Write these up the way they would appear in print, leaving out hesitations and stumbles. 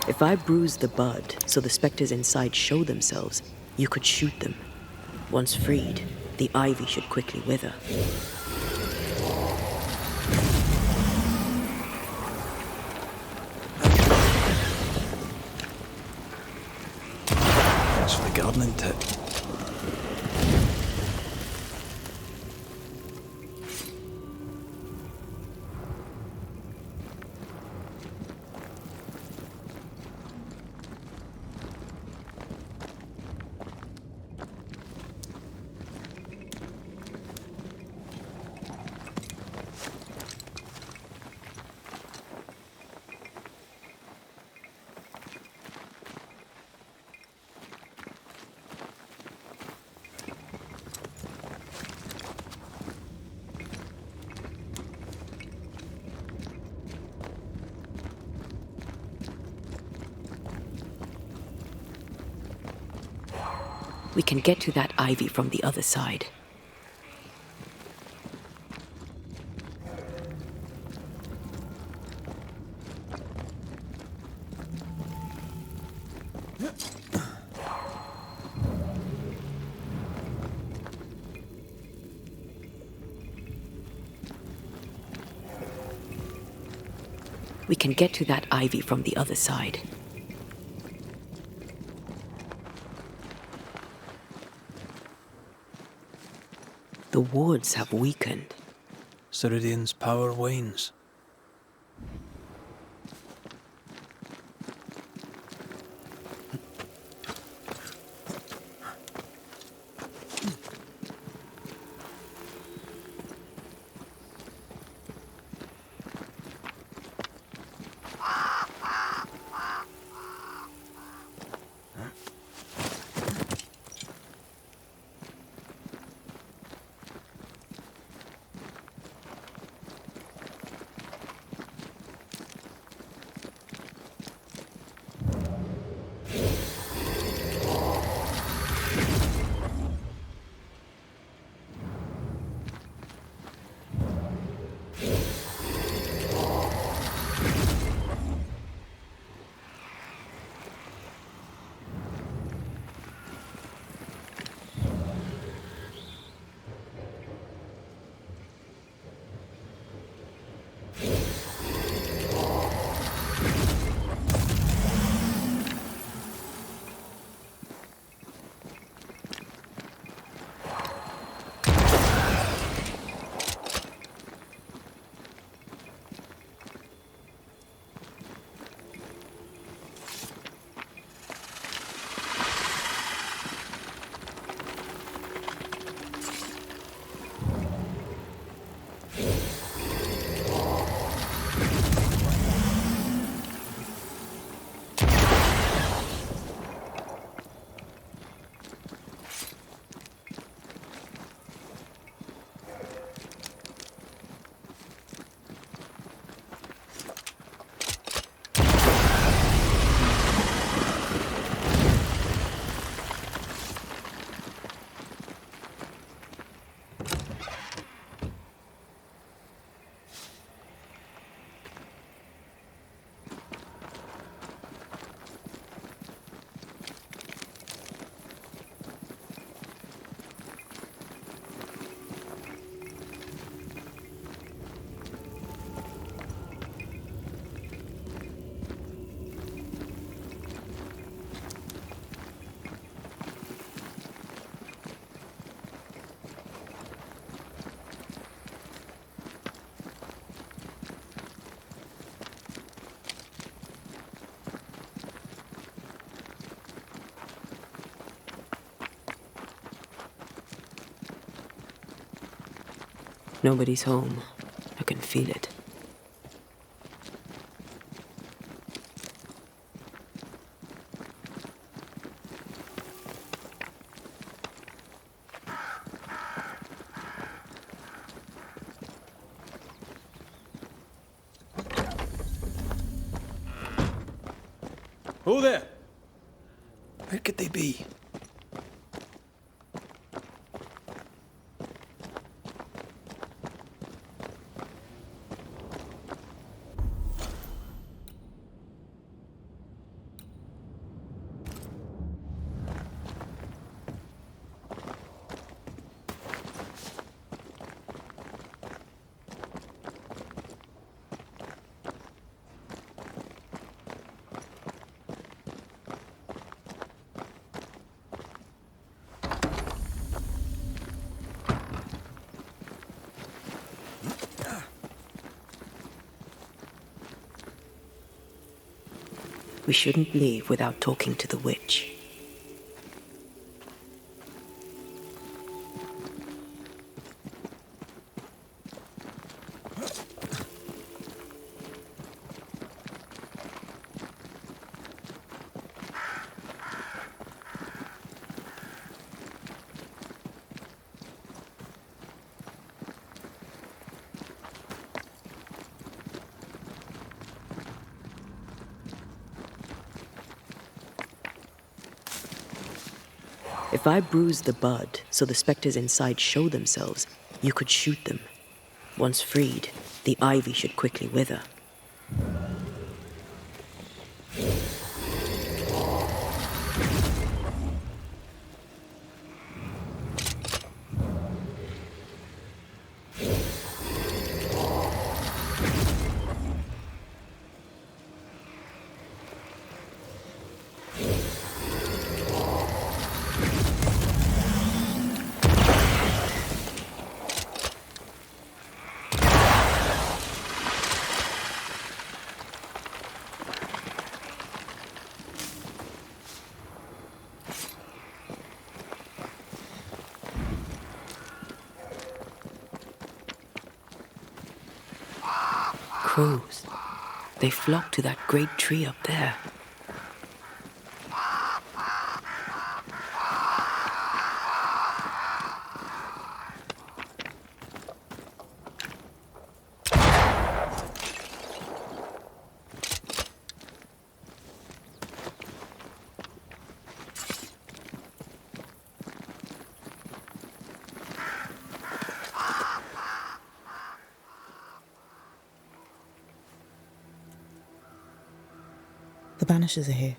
If I bruise the bud so the specters inside show themselves, you could shoot them. Once freed, the ivy should quickly wither. Thanks for the gardening tip. We can get to that ivy from the other side. We can get to that ivy from the other side. The wards have weakened. Ceridian's power wanes. Nobody's home. I can feel it. Who there? Where could they be? We shouldn't leave without talking to the witch. If I bruise the bud so the specters inside show themselves, you could shoot them. Once freed, the ivy should quickly wither. Crows. They flock to that great tree up there. The Banishers are here.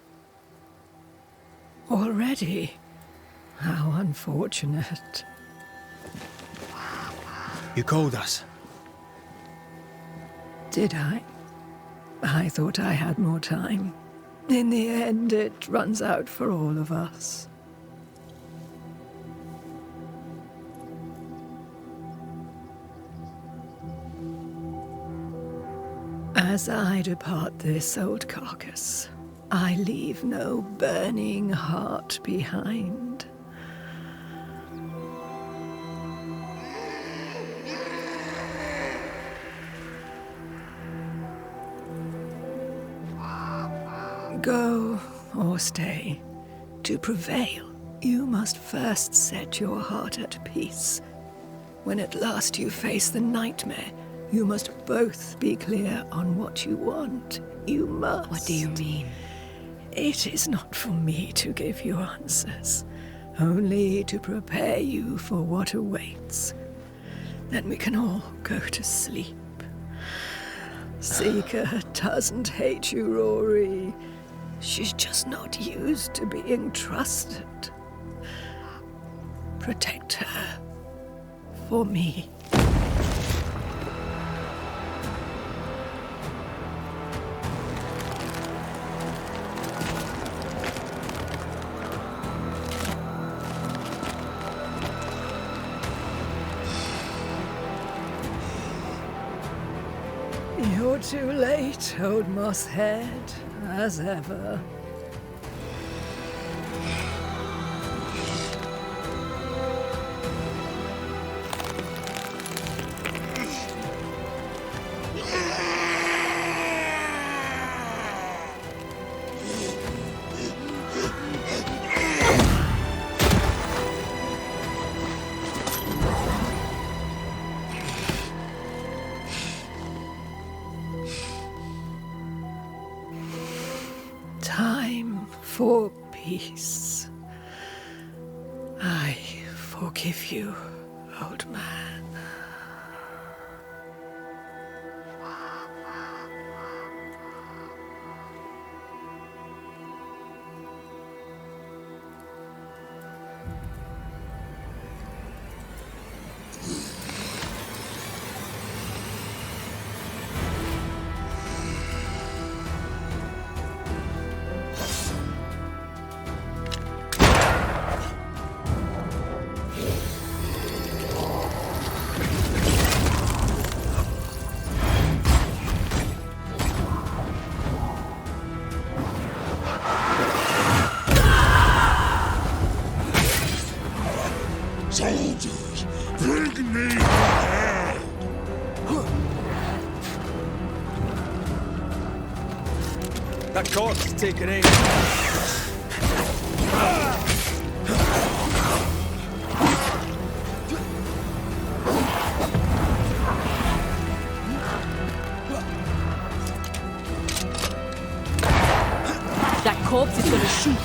Already? How unfortunate. You called us. Did I? I thought I had more time. In the end, it runs out for all of us. As I depart this old carcass, I leave no burning heart behind. Go or stay. To prevail, you must first set your heart at peace. When at last you face the nightmare, you must both be clear on what you want. You must. What do you mean? It is not for me to give you answers, only to prepare you for what awaits. Then we can all go to sleep. Seeker doesn't hate you, Rory. She's just not used to being trusted. Protect her. For me. You're too late, old mosshead, as ever. Time for peace. I forgive you, old man. That corpse is taking aim. That corpse is gonna shoot.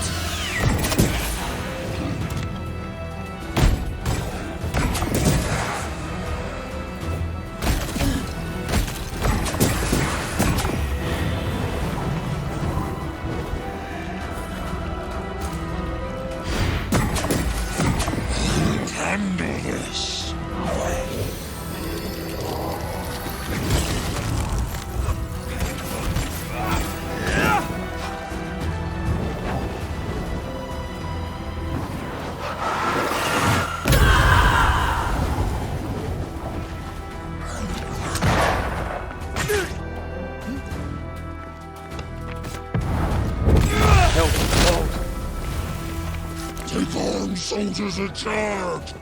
Soldiers in charge!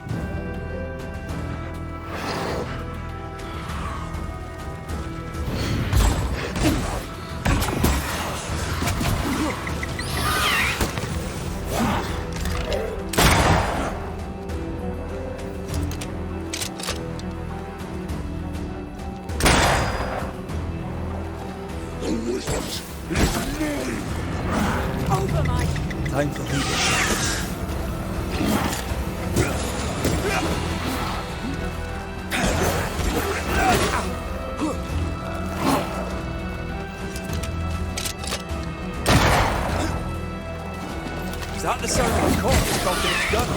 The wizard is mine! Over my... Time for leadership. Is that the sound of a corpse cocking its gun?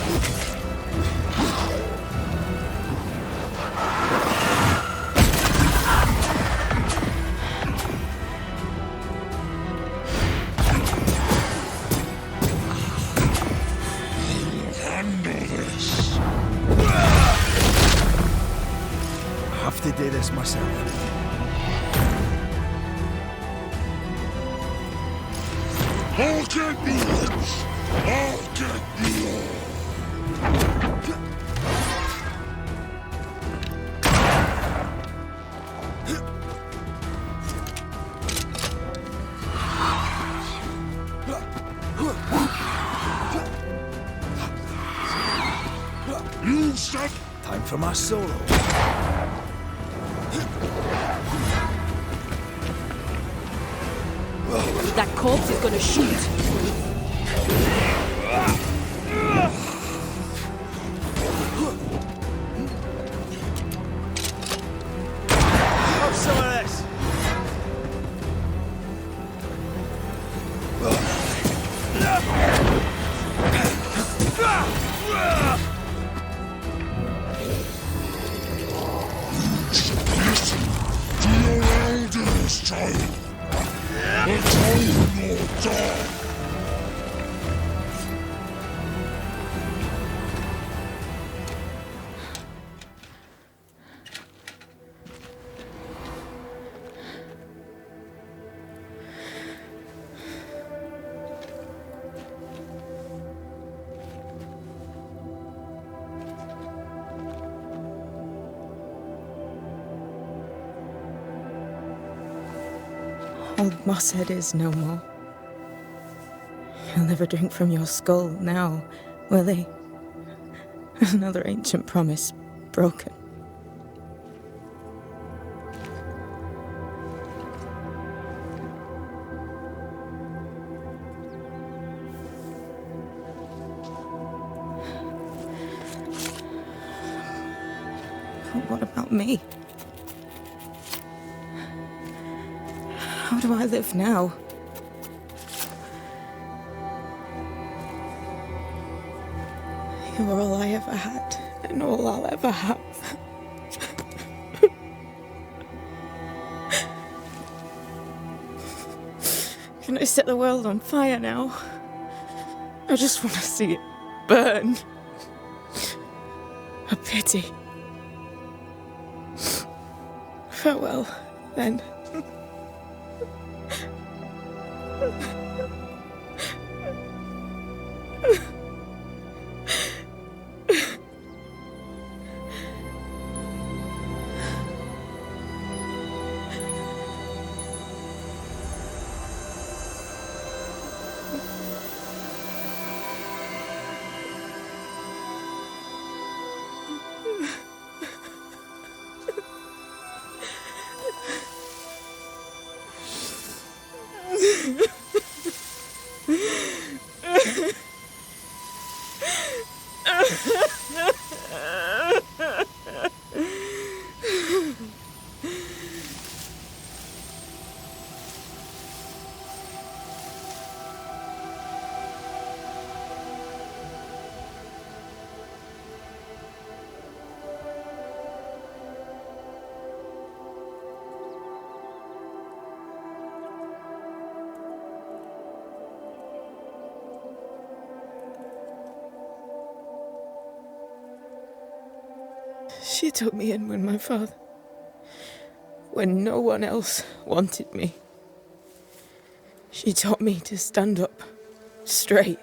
I have to do this myself. I'll get blood! I'll get blood! You stop! Time for my solo. That corpse is gonna shoot. Have some of this. Listen to your elders, child! Atone your God! Old Mosshead is no more. He'll never drink from your skull now, will he? Another ancient promise broken. But what about me? How do I live now? You're all I ever had, and all I'll ever have. Can I set the world on fire now? I just want to see it burn. A pity. Farewell, then. She took me in when my father... when no one else wanted me. She taught me to stand up straight.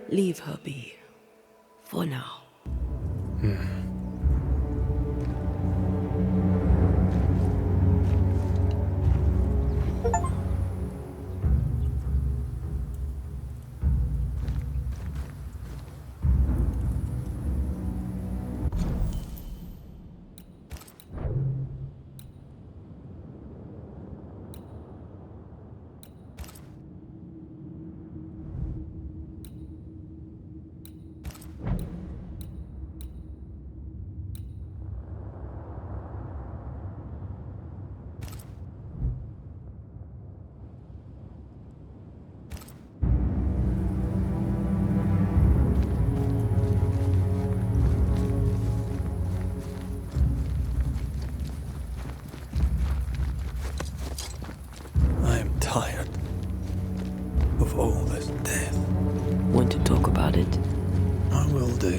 Leave her be. For now. Tired of all this death. Want to talk about it? I will do.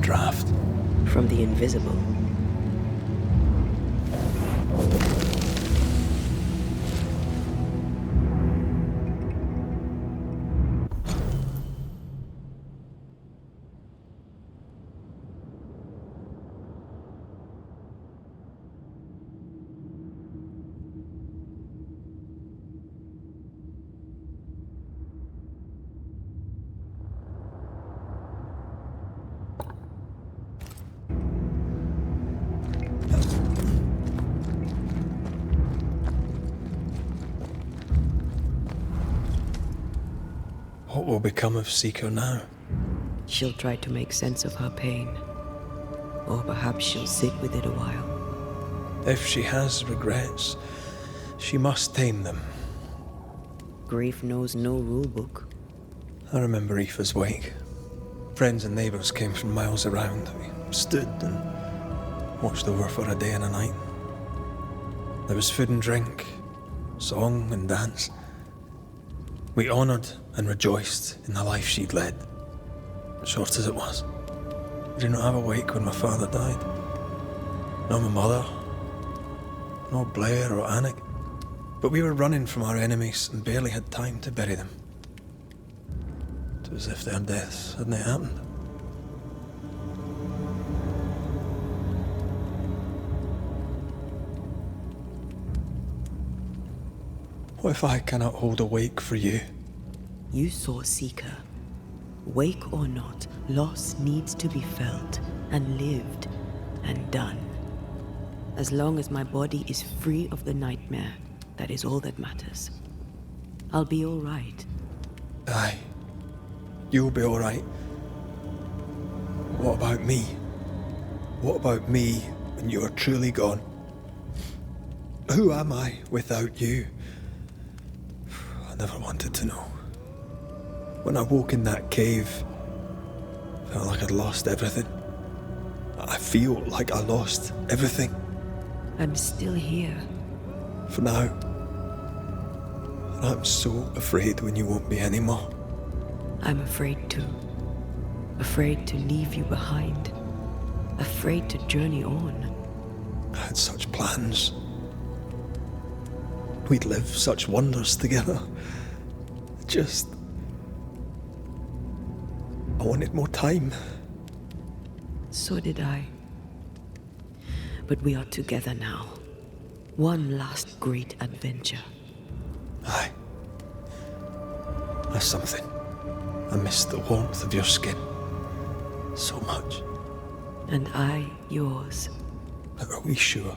Draft. From the invisible. What will become of Seeker now? She'll try to make sense of her pain. Or perhaps she'll sit with it a while. If she has regrets, she must tame them. Grief knows no rule book. I remember Aoife's wake. Friends and neighbours came from miles around. We stood and watched over for a day and a night. There was food and drink, song and dance. We honoured and rejoiced in the life she'd led, short as it was. I did not have a wake when my father died. Nor my mother, nor Blair or Anik. But we were running from our enemies and barely had time to bury them. It was as if their deaths hadn't happened. What if I cannot hold a wake for you? You saw Seeker. Wake or not, loss needs to be felt and lived and done. As long as my body is free of the nightmare, that is all that matters. I'll be all right. Aye. You'll be all right. What about me? What about me when you are truly gone? Who am I without you? I never wanted to know. When I woke in that cave, I felt like I'd lost everything. I feel like I lost everything. I'm still here. For now. And I'm so afraid when you won't be anymore. I'm afraid too. Afraid to leave you behind. Afraid to journey on. I had such plans. We'd live such wonders together. Just... I wanted more time. So did I. But we are together now. One last great adventure. Aye. That's something. I miss the warmth of your skin. So much. and I yours. But are we sure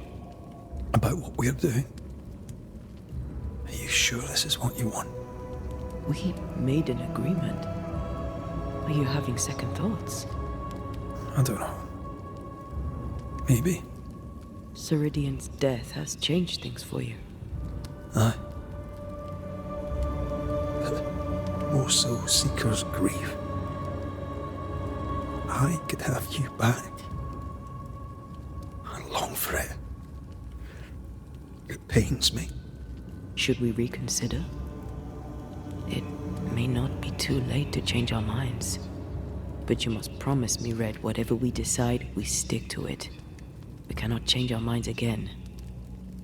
about what we're doing? Are you sure this is what you want? We made an agreement. Are you having second thoughts? I don't know. Maybe. Ceridian's death has changed things for you. Aye. But more so Seeker's grief. I could have you back. I long for it. It pains me. Should we reconsider? It may not be too late to change our minds. But you must promise me, Red, whatever we decide, we stick to it. We cannot change our minds again.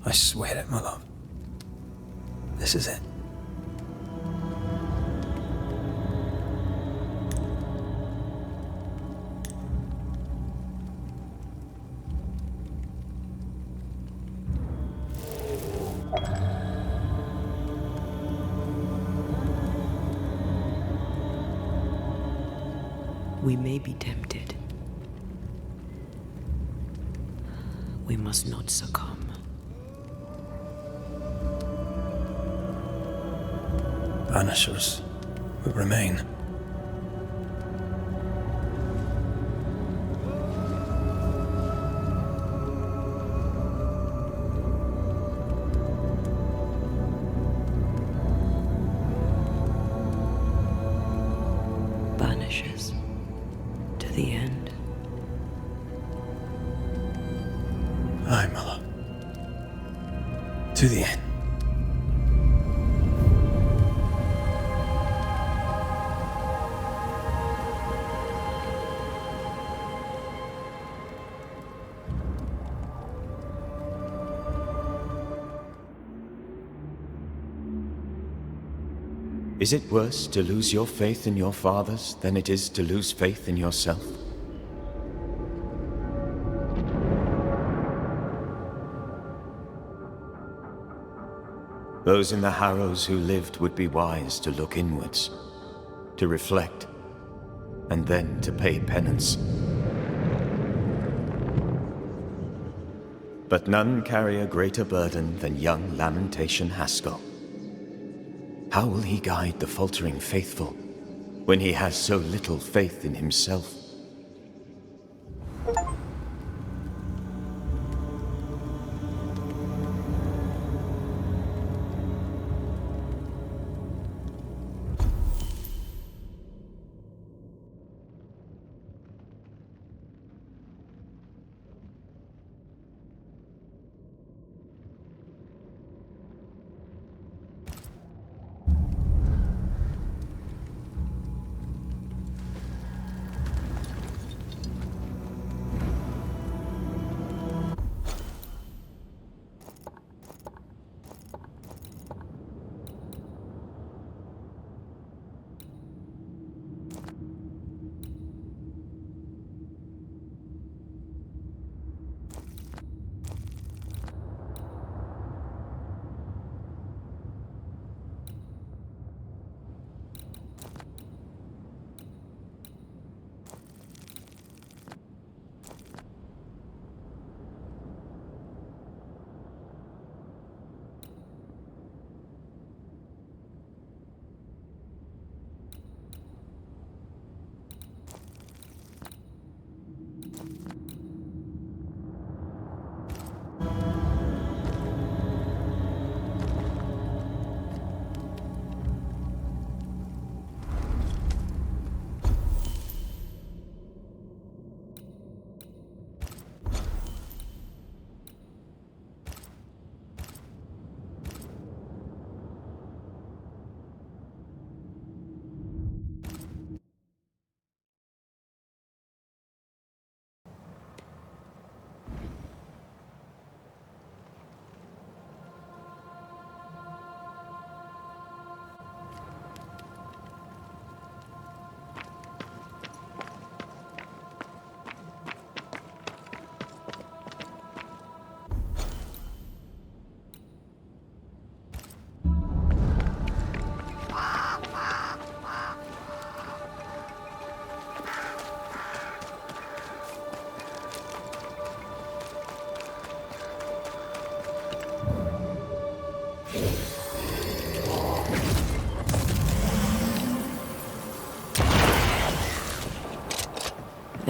I swear it, my love. This is it. We may be tempted. We must not succumb. Banishers will remain. Banishers. To the end. Aye, my love. To the end. Is it worse to lose your faith in your fathers than it is to lose faith in yourself? Those in the Harrows who lived would be wise to look inwards, to reflect, and then to pay penance. But none carry a greater burden than young Lamentation Haskell. How will he guide the faltering faithful when he has so little faith in himself?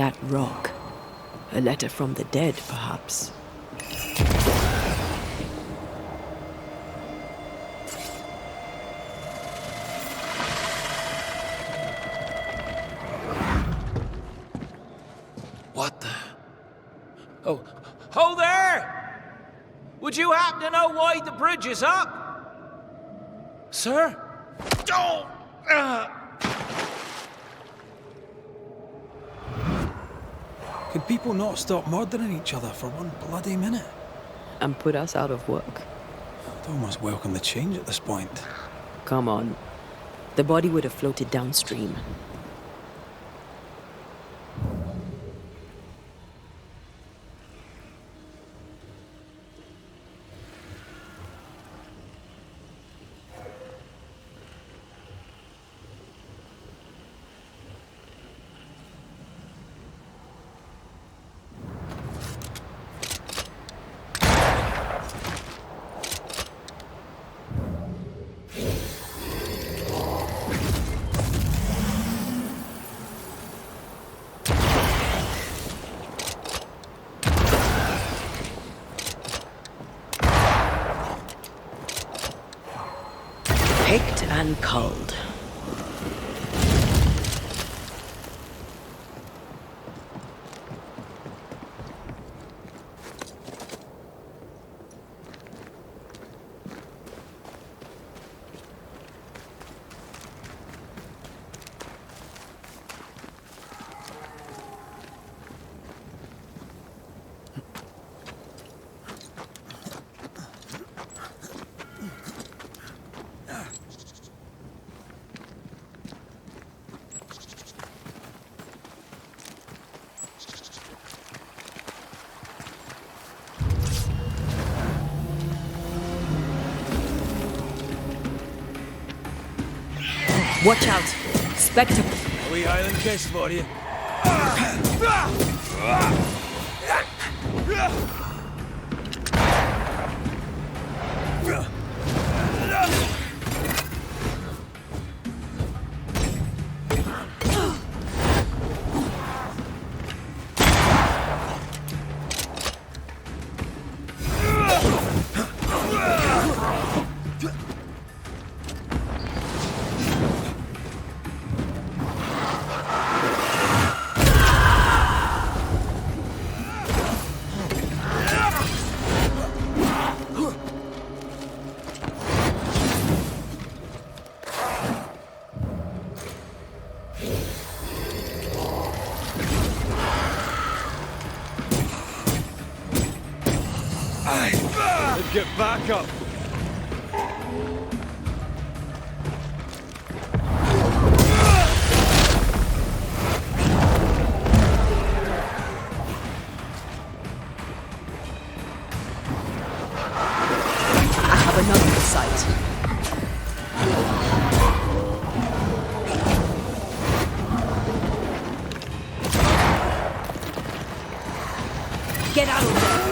That rock. A letter from the dead, perhaps. What the? Oh, there! Would you happen to know why the bridge is up? Sir? Oh! Could people not stop murdering each other for one bloody minute? And put us out of work. I'd almost welcome the change at this point. Come on. The body would have floated downstream. Picked and culled. Watch out! Spectacle! A wee Highland kiss for you. Get back up! I have another in sight. Get out of there!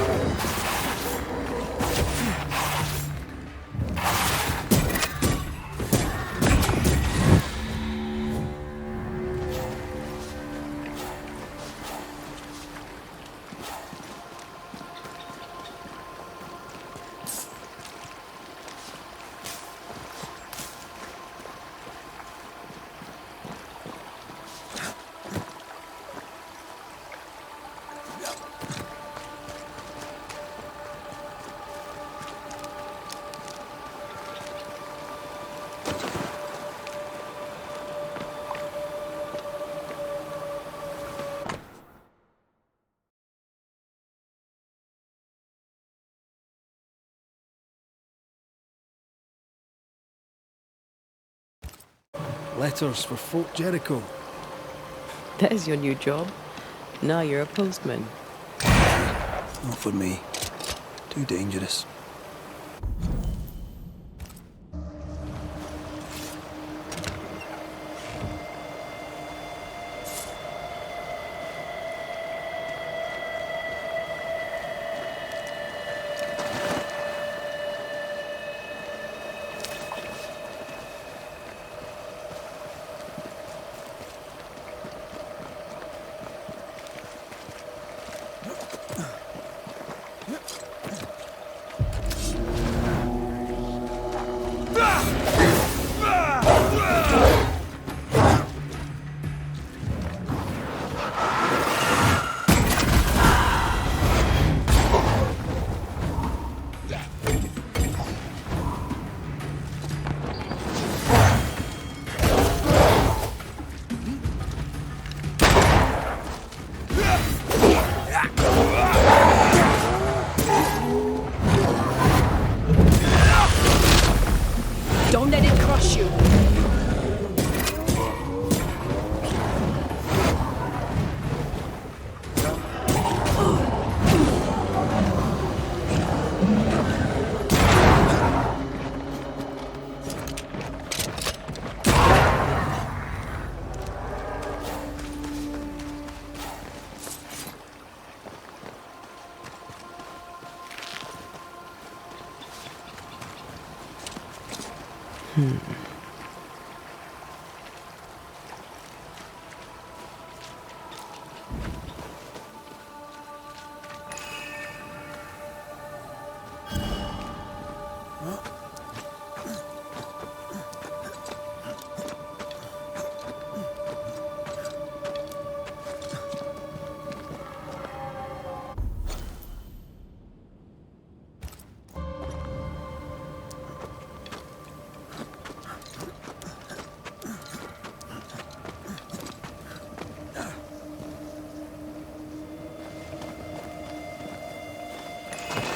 Letters for Fort Jericho. There's your new job. Now you're a postman. Not for me. Too dangerous.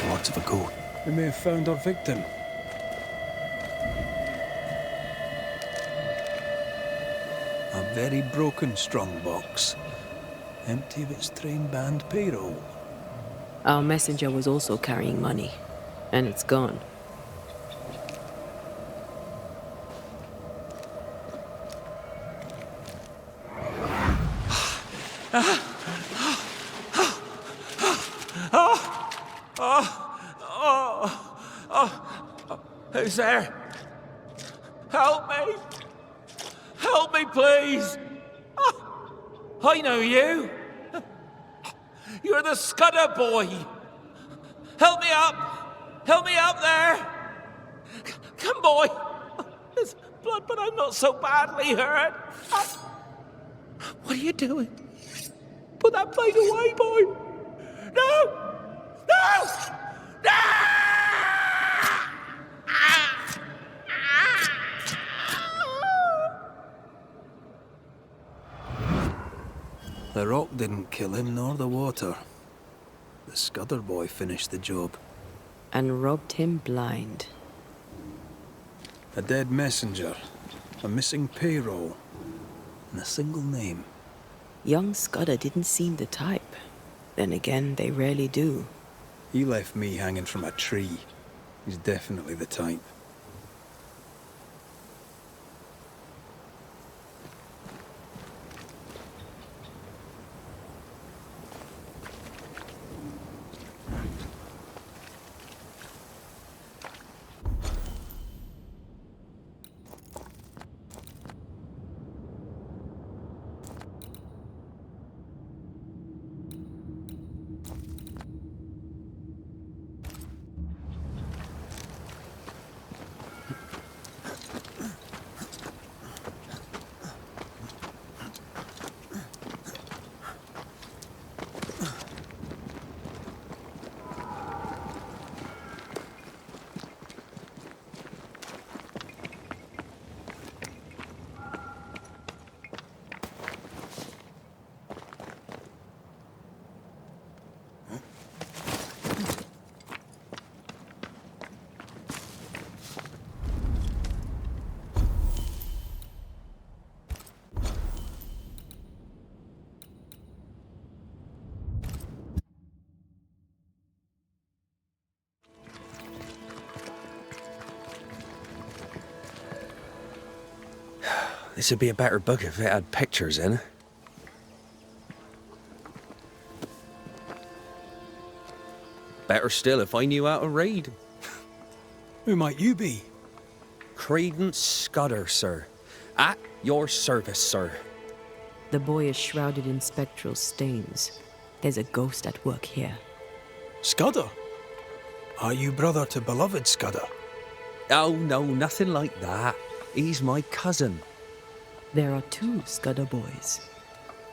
Lots of a goat. We may have found our victim. A very broken strongbox. Empty of its train band payroll. Our messenger was also carrying money, and it's gone. Who's there? Help me! Help me, please! I know you! You're the Scudder boy! Help me up! Help me up there! Come, boy! There's blood, but I'm not so badly hurt. What are you doing? Put that blade away, boy! No! No! No! The rock didn't kill him, nor the water. The Scudder boy finished the job. And robbed him blind. A dead messenger, a missing payroll, and a single name. Young Scudder didn't seem the type. Then again, they rarely do. He left me hanging from a tree. He's definitely the type. This would be a better book if it had pictures in. Better still if I knew how to read. Who might you be? Credence Scudder, sir. At your service, sir. The boy is shrouded in spectral stains. There's a ghost at work here. Scudder? Are you brother to beloved Scudder? Oh, no, nothing like that. He's my cousin. There are two Scudder boys.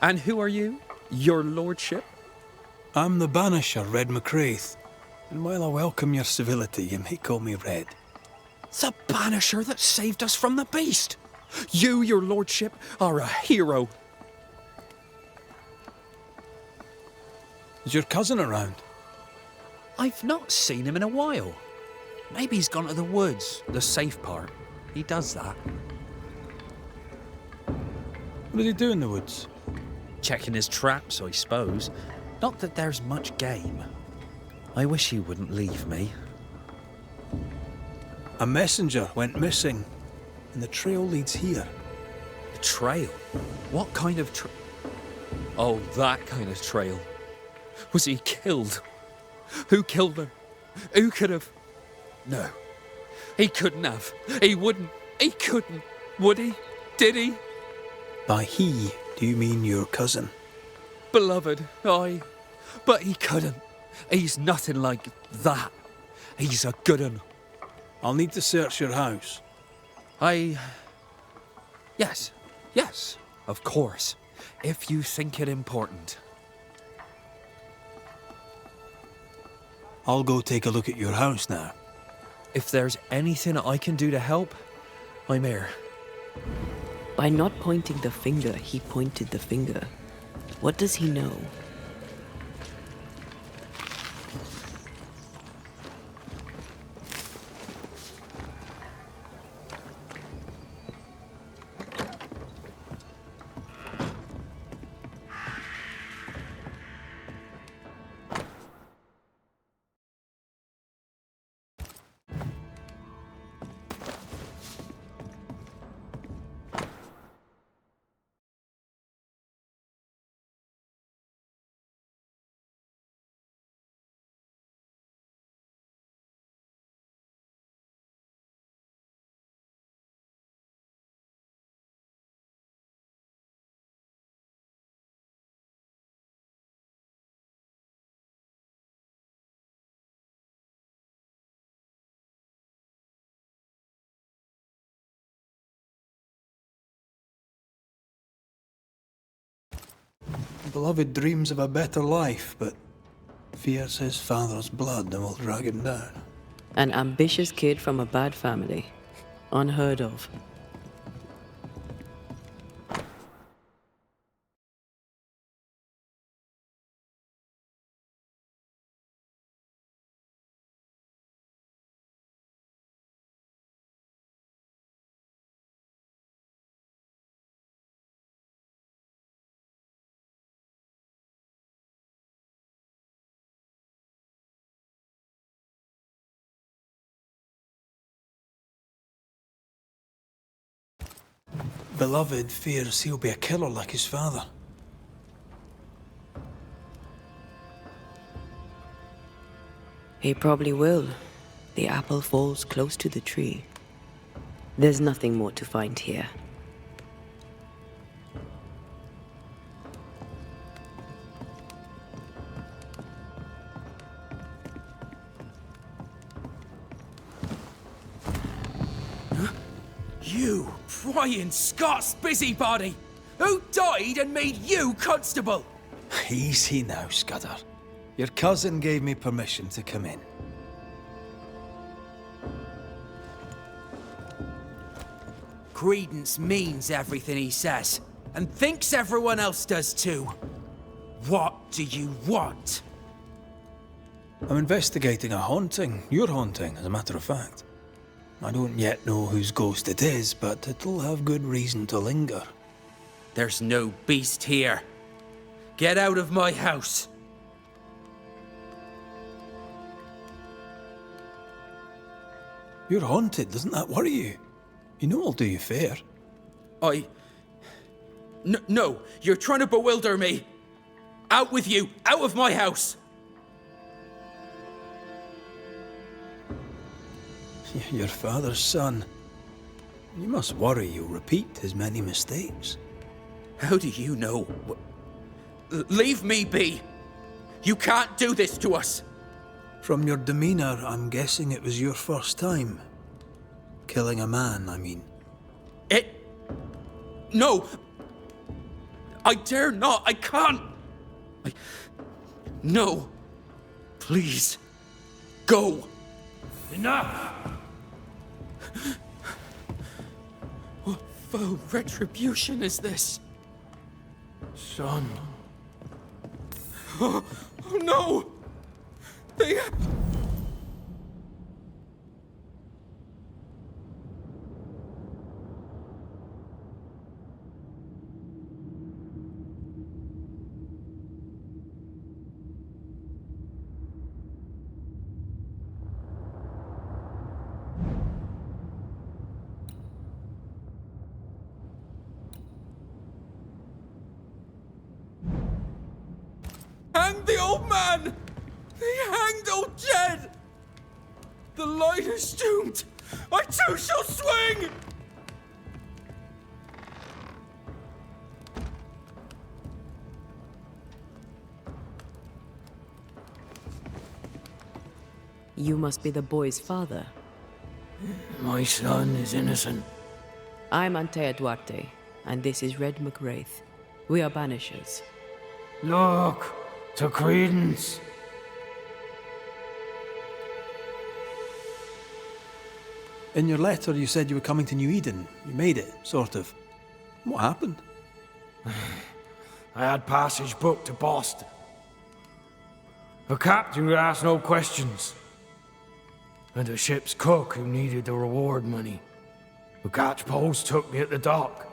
And who are you? Your lordship? I'm the Banisher, Red McRaith. And while I welcome your civility, you may call me Red. The Banisher that saved us from the beast. You, your lordship, are a hero. Is your cousin around? I've not seen him in a while. Maybe he's gone to the woods, the safe part. He does that. What did he do in the woods? Checking his traps, I suppose. Not that there's much game. I wish he wouldn't leave me. A messenger went missing, and the trail leads here. The trail? What kind of Oh, that kind of trail. Was he killed? Who killed him? Who could have? No. He couldn't have. He wouldn't. He couldn't, would he? Did he? By he, do you mean your cousin? Beloved, aye. But he couldn't. He's nothing like that. He's a good un. I'll need to search your house. Yes, of course. If you think it important. I'll go take a look at your house now. If there's anything I can do to help, I'm here. By not pointing the finger, he pointed the finger. What does he know? Beloved dreams of a better life, but fears his father's blood and will drag him down. An ambitious kid from a bad family. Unheard of. Beloved fears he'll be a killer like his father. He probably will. The apple falls close to the tree. There's nothing more to find here. You prying Scots busybody! Who died and made you constable? Easy now, Scudder. Your cousin gave me permission to come in. Credence means everything he says, and thinks everyone else does too. What do you want? I'm investigating a haunting. Your haunting, as a matter of fact. I don't yet know whose ghost it is, but it'll have good reason to linger. There's no beast here. Get out of my house. You're haunted, doesn't that worry you? You know I'll do you fair. No, you're trying to bewilder me. Out with you, out of my house. Your father's son. You must worry you'll repeat his many mistakes. How do you know? Leave me be. You can't do this to us. From your demeanor, I'm guessing it was your first time. Killing a man, I mean. No! I dare not! I can't! No! Please! Go! Enough! What foul retribution is this? Son. Oh no! They... Hang the old man! They hanged old Jed! The light is doomed! I too shall swing! You must be the boy's father. My son is innocent. I'm Antea Duarte, and this is Red Raith. We are Banishers. Look, to Credence. In your letter, you said you were coming to New Eden. You made it, sort of. What happened? I had passage booked to Boston. The captain would ask no questions. And the ship's cook who needed the reward money. The catch post took me at the dock.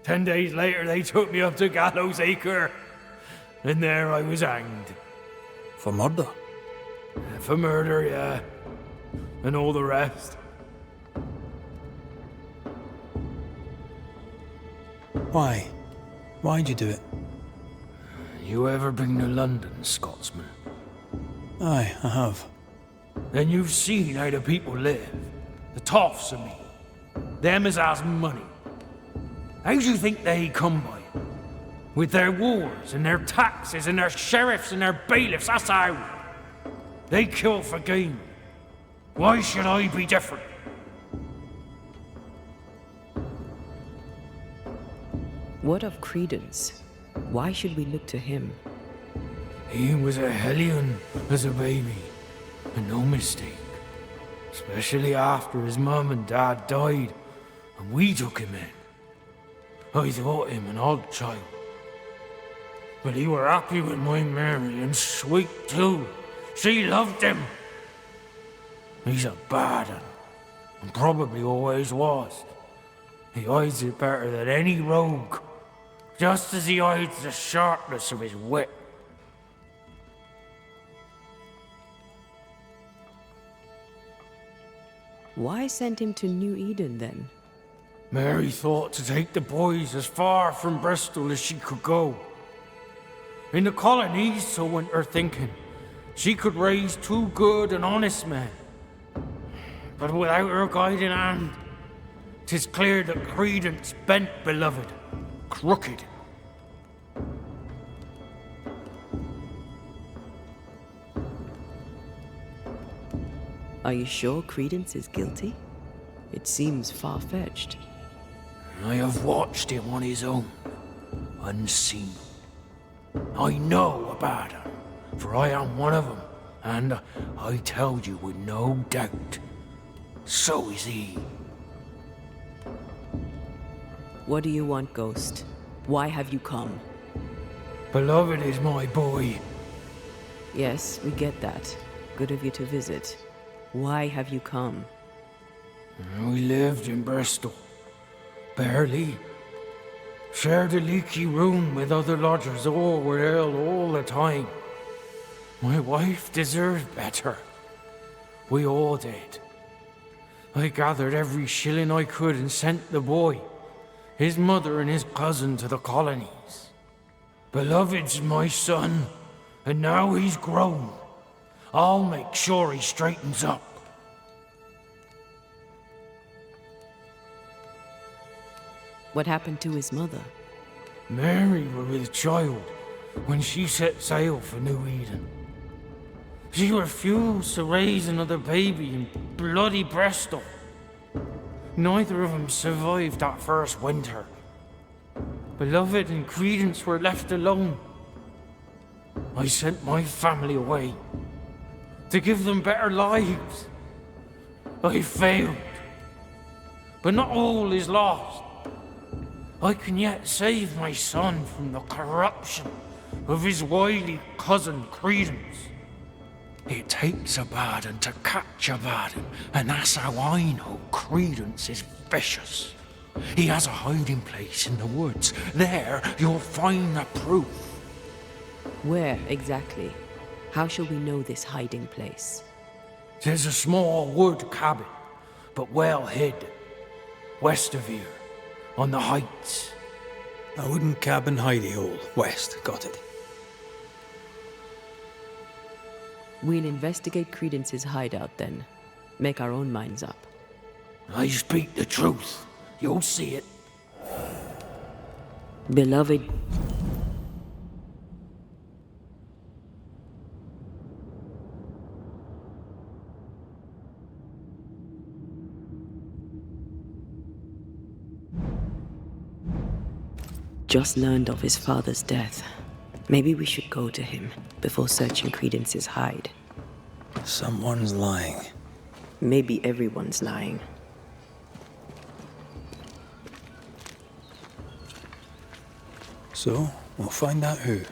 10 days later, they took me up to Gallows Acre. And there I was hanged. For murder? For murder, yeah. And all the rest. Why? Why'd you do it? You ever been to London, Scotsman? Aye, I have. Then you've seen how the people live. The toffs, I mean. Them as has money. How do you think they come by it? With their wars, and their taxes, and their sheriffs, and their bailiffs, that's how. They kill for gain. Why should I be different? What of Credence? Why should we look to him? He was a hellion as a baby, and no mistake. Especially after his mum and dad died, and we took him in. I thought him an odd child. But he were happy with my Mary, and sweet too. She loved him. He's a bad un, and probably always was. He hides it better than any rogue, just as he hides the sharpness of his wit. Why send him to New Eden, then? Mary thought to take the boys as far from Bristol as she could go. In the colonies, so went her thinking, she could raise 2 good and honest men. But without her guiding hand, 'tis clear that Credence bent beloved, crooked. Are you sure Credence is guilty? It seems far-fetched. I have watched him on his own, unseen. I know about him, for I am one of them, and I tell you with no doubt, so is he. What do you want, Ghost? Why have you come? Beloved is my boy. Yes, we get that. Good of you to visit. Why have you come? We lived in Bristol. Barely. Shared a leaky room with other lodgers. All were ill all the time. My wife deserved better. We all did. I gathered every shilling I could and sent the boy, his mother and his cousin, to the colonies. Beloved's my son, and now he's grown. I'll make sure he straightens up. What happened to his mother? Mary were with child when she set sail for New Eden. She refused to raise another baby in bloody Bristol. Neither of them survived that first winter. Beloved and Credence were left alone. I sent my family away to give them better lives. I failed. But not all is lost. I can yet save my son from the corruption of his wily cousin Credence. It takes a bad un to catch a bad un, and that's how I know Credence is vicious. He has a hiding place in the woods. There you'll find the proof. Where exactly? How shall we know this hiding place? There's a small wood cabin, but well hid, west of here, on the heights. A wooden cabin hidey hole, west, got it. We'll investigate Credence's hideout then. Make our own minds up. I speak the truth. You'll see it. Beloved. just learned of his father's death. Maybe we should go to him before searching Credence's hide. Someone's lying. Maybe everyone's lying. So, we'll find out who.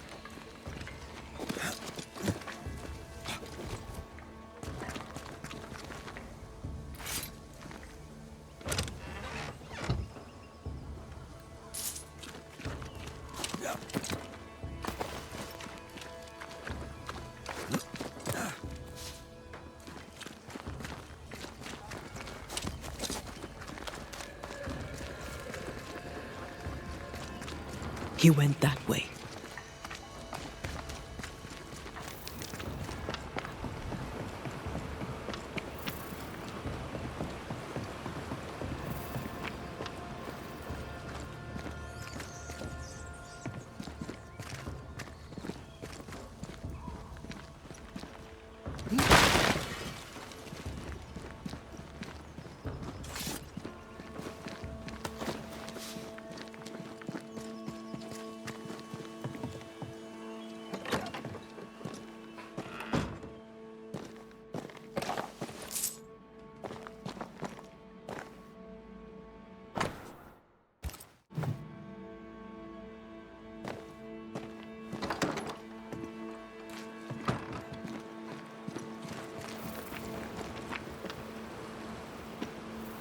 He went that way.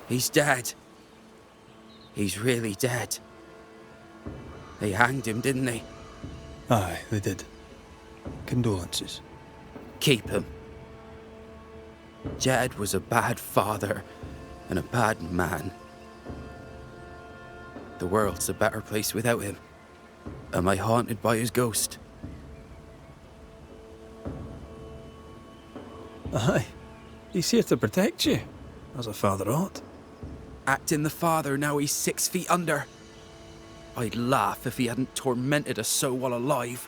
He's dead. He's really dead. They hanged him, didn't they? Aye, they did. Condolences. Keep him. Jed was a bad father and a bad man. The world's a better place without him. Am I haunted by his ghost? Aye. He's here to protect you, as a father ought. Acting the father, now he's 6 feet under. I'd laugh if he hadn't tormented us so while alive.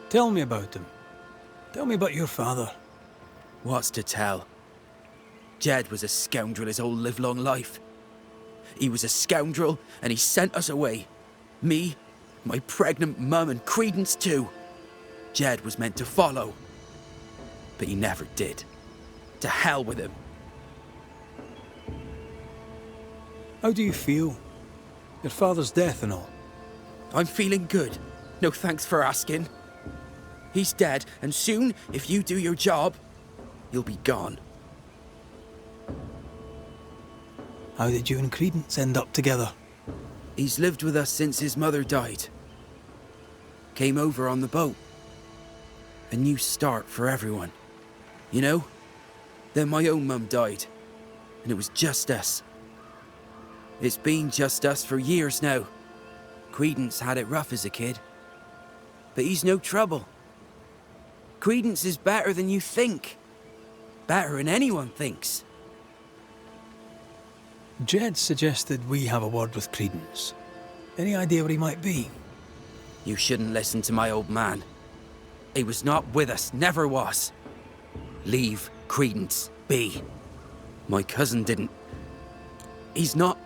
Tell me about him. Tell me about your father. What's to tell? Jed was a scoundrel his whole livelong life. He was a scoundrel and he sent us away. Me, my pregnant mum and Credence too. Jed was meant to follow, but he never did. To hell with him. How do you feel? Your father's death and all. I'm feeling good. No thanks for asking. He's dead, and soon, if you do your job, he'll be gone. How did you and Credence end up together? He's lived with us since his mother died. Came over on the boat. A new start for everyone. You know? Then my own mum died, and it was just us. It's been just us for years now. Credence had it rough as a kid, but he's no trouble. Credence is better than you think. Better than anyone thinks. Jed suggested we have a word with Credence. Any idea where he might be? You shouldn't listen to my old man. He was not with us, never was. Leave Credence be. My cousin didn't. He's not.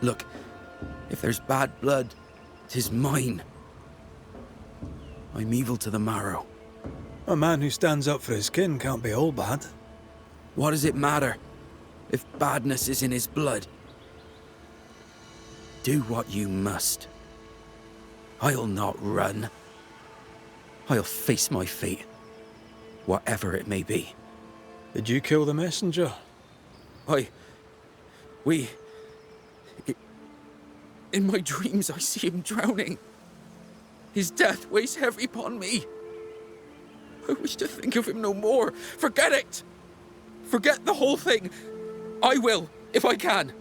Look, if there's bad blood, 'tis mine. I'm evil to the marrow. A man who stands up for his kin can't be all bad. What does it matter if badness is in his blood? Do what you must. I'll not run. I'll face my fate, whatever it may be. Did you kill the messenger? In my dreams I see him drowning. His death weighs heavy upon me. I wish to think of him no more. Forget it! Forget the whole thing. I will, if I can.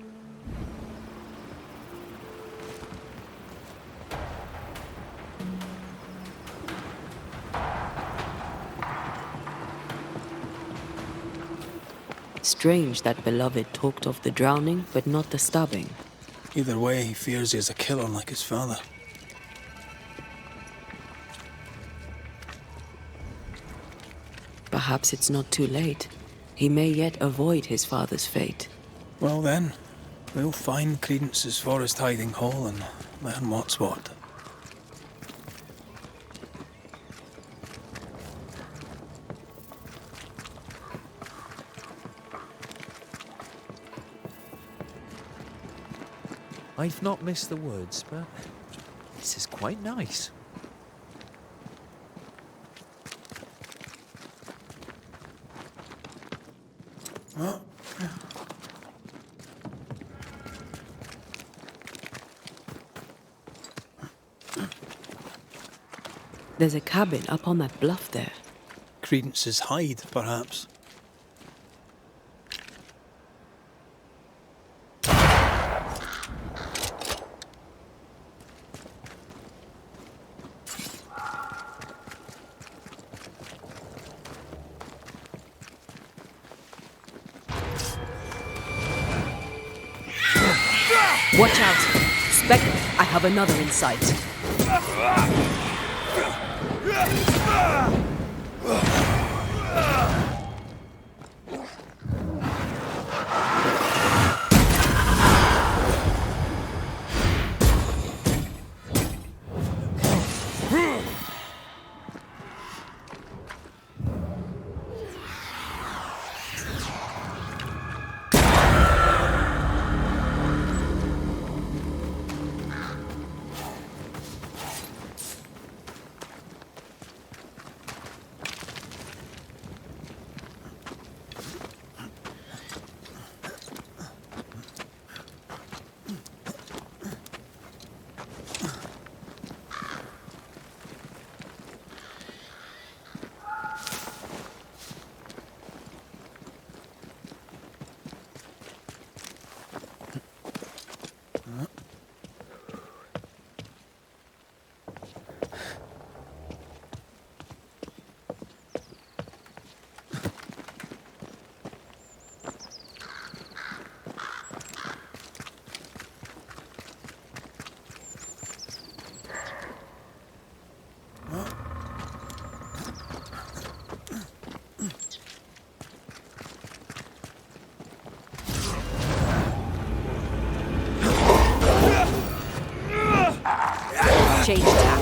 Strange that beloved talked of the drowning, but not the stabbing. Either way, he fears he is a killer like his father. Perhaps it's not too late. He may yet avoid his father's fate. Well then, we'll find Credence's forest hiding hole and learn what's what. I've not missed the woods, but this is quite nice. There's a cabin up on that bluff there. Credence's hide, perhaps. Watch out! Spec, I have another in sight. Change tack.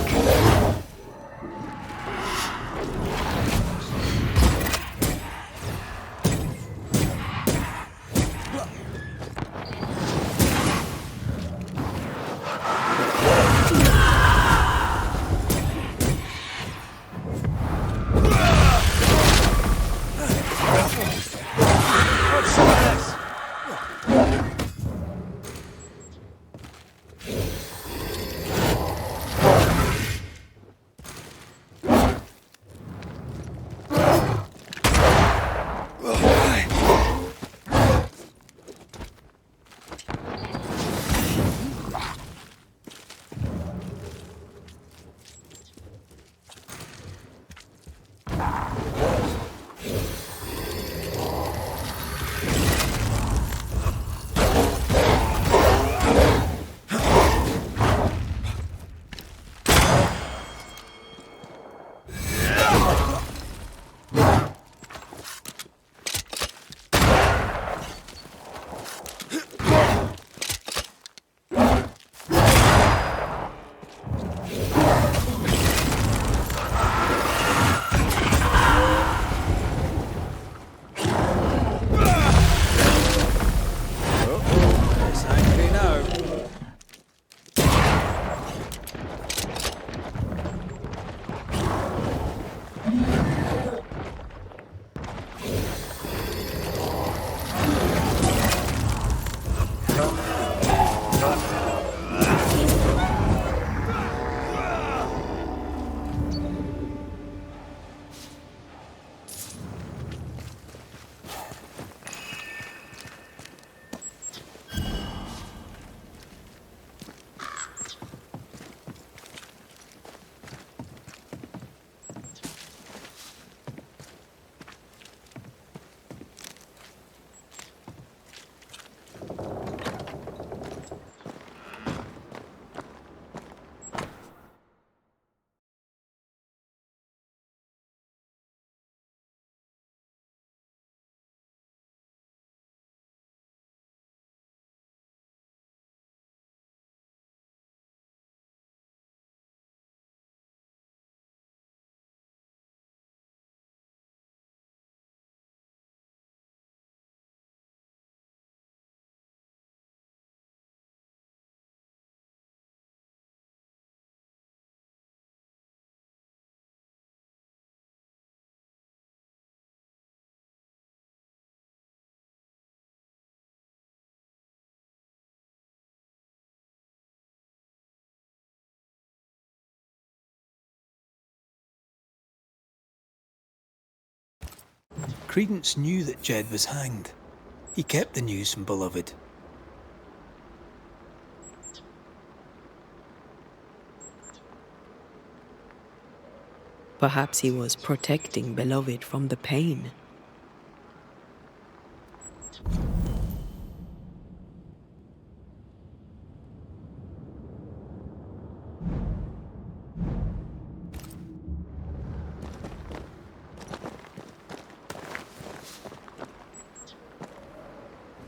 Credence knew that Jed was hanged. He kept the news from Beloved. Perhaps he was protecting Beloved from the pain.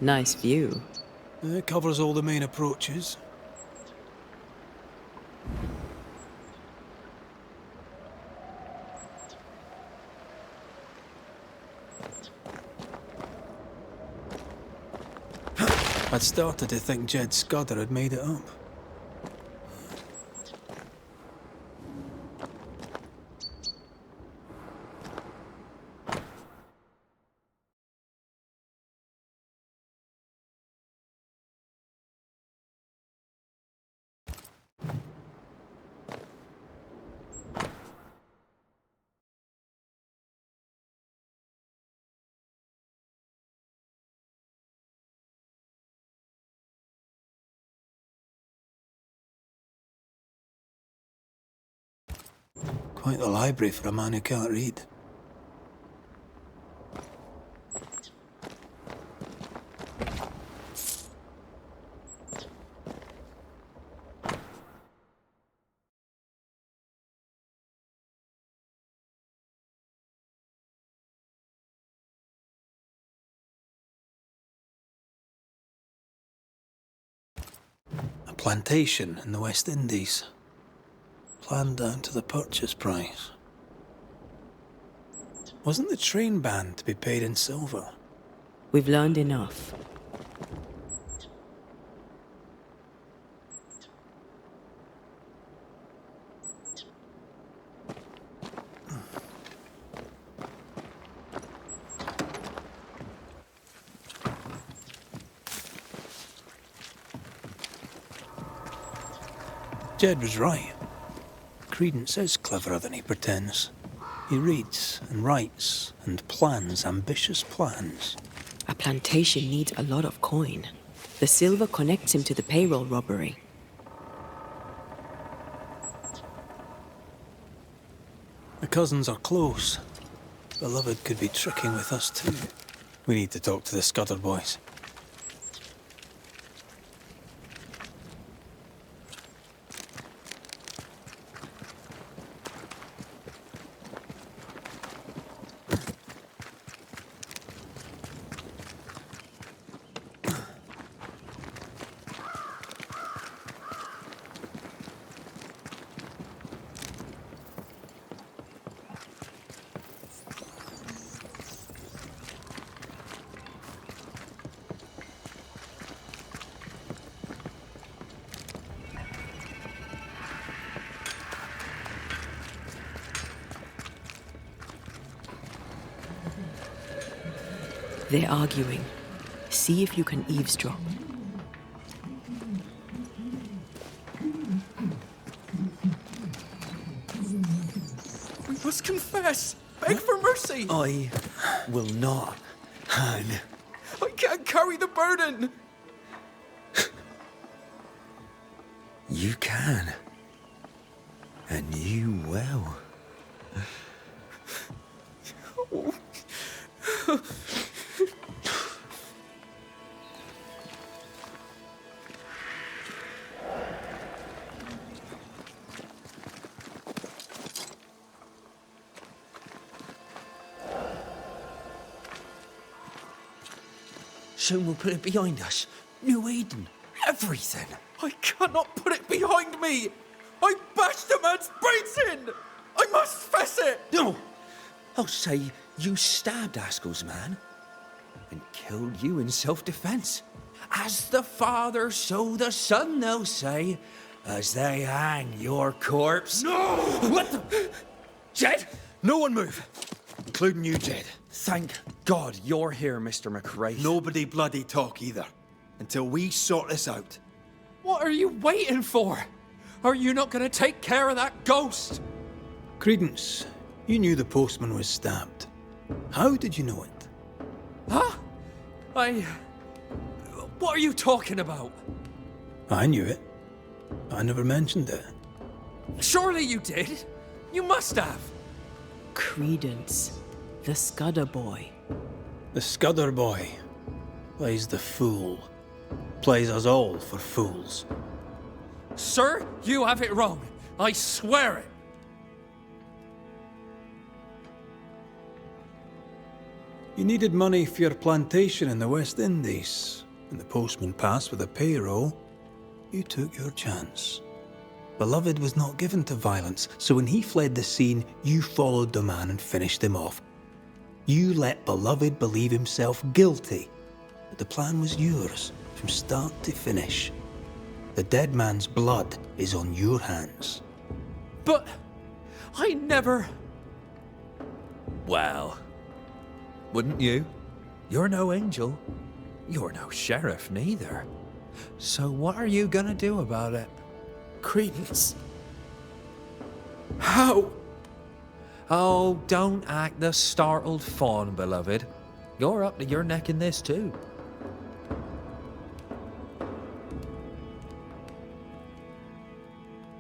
Nice view. It covers all the main approaches. I'd started to think Jed Scudder had made it up. Quite the library for a man who can't read. A plantation in the West Indies. Planned down to the purchase price. Wasn't the train band to be paid in silver? We've learned enough. Jed was right. Credence is cleverer than he pretends. He reads and writes and plans ambitious plans. A plantation needs a lot of coin. The silver connects him to the payroll robbery. The cousins are close. Beloved could be tricking with us too. We need to talk to the Scudder boys. They're arguing. See if you can eavesdrop. We must confess! Beg for mercy! I will not hang. I can't carry the burden! You can. And you will. Soon we'll put it behind us. New Eden. Everything. I cannot put it behind me! I bashed a man's brains in! I must fess it! No! I'll say you stabbed Askell's man and killed you in self-defense. As the Father, so the Son, they'll say, as they hang your corpse. No! What the? Jed? No one move, including you, Jed. Thank God you're here, Mr. McRae. Nobody bloody talk either, until we sort this out. What are you waiting for? Are you not going to take care of that ghost? Credence, you knew the postman was stabbed. How did you know it? Huh? What are you talking about? I knew it. I never mentioned it. Surely you did. You must have. Credence, the Scudder boy. The Scudder boy plays the fool. Plays us all for fools. Sir, you have it wrong. I swear it. You needed money for your plantation in the West Indies. When the postman passed with a payroll, you took your chance. Beloved was not given to violence, so when he fled the scene, you followed the man and finished him off. You let Beloved believe himself guilty, but the plan was yours from start to finish. The dead man's blood is on your hands. But I never... Well, wouldn't you? You're no angel. You're no sheriff neither. So what are you gonna do about it? Credence. How? Oh, don't act the startled fawn, beloved. You're up to your neck in this too.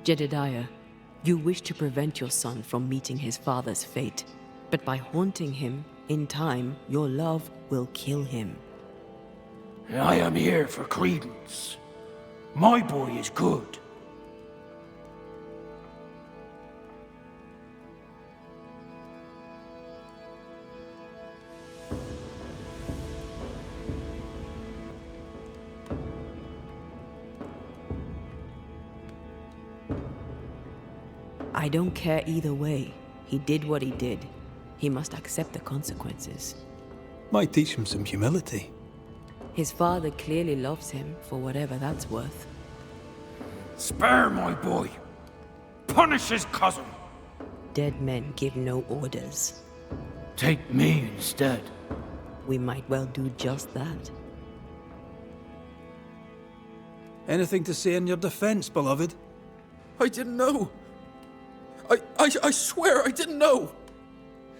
Jedediah, you wish to prevent your son from meeting his father's fate, but by haunting him, in time, your love will kill him. I am here for Credence. My boy is good. I don't care either way. He did what he did. He must accept the consequences. Might teach him some humility. His father clearly loves him, for whatever that's worth. Spare my boy. Punish his cousin. Dead men give no orders. Take me instead. We might well do just that. Anything to say in your defense, beloved? I didn't know. I swear I didn't know.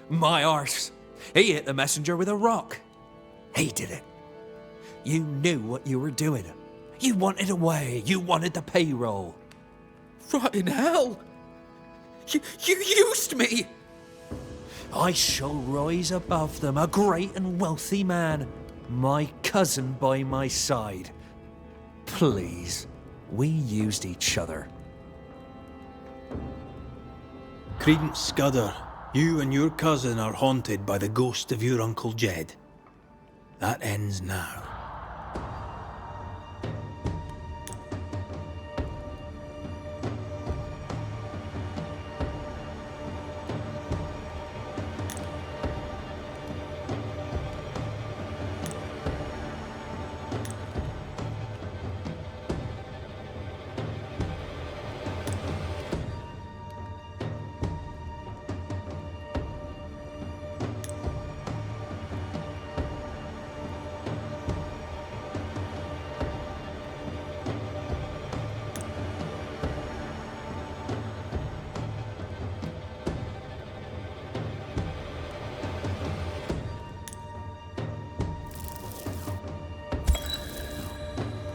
My arse. He hit the messenger with a rock. He did it. You knew what you were doing. You wanted away. You wanted the payroll. Right in hell. You used me. I shall rise above them, a great and wealthy man. My cousin by my side. Please, we used each other. Credence Scudder, you and your cousin are haunted by the ghost of your Uncle Jed. That ends now.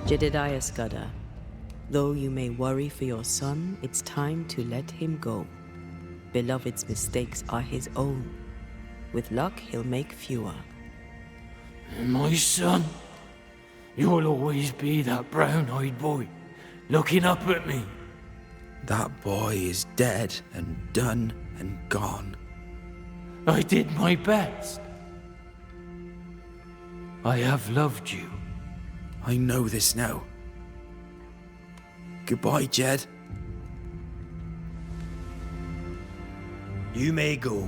Jedediah Scudder, though you may worry for your son, it's time to let him go. Beloved's mistakes are his own. With luck, he'll make fewer. My son, you'll always be that brown-eyed boy, looking up at me. That boy is dead and done and gone. I did my best. I have loved you. I know this now. Goodbye, Jed. You may go.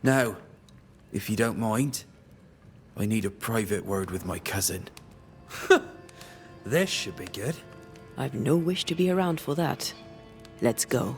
Now, if you don't mind, I need a private word with my cousin. This should be good. I've no wish to be around for that. Let's go.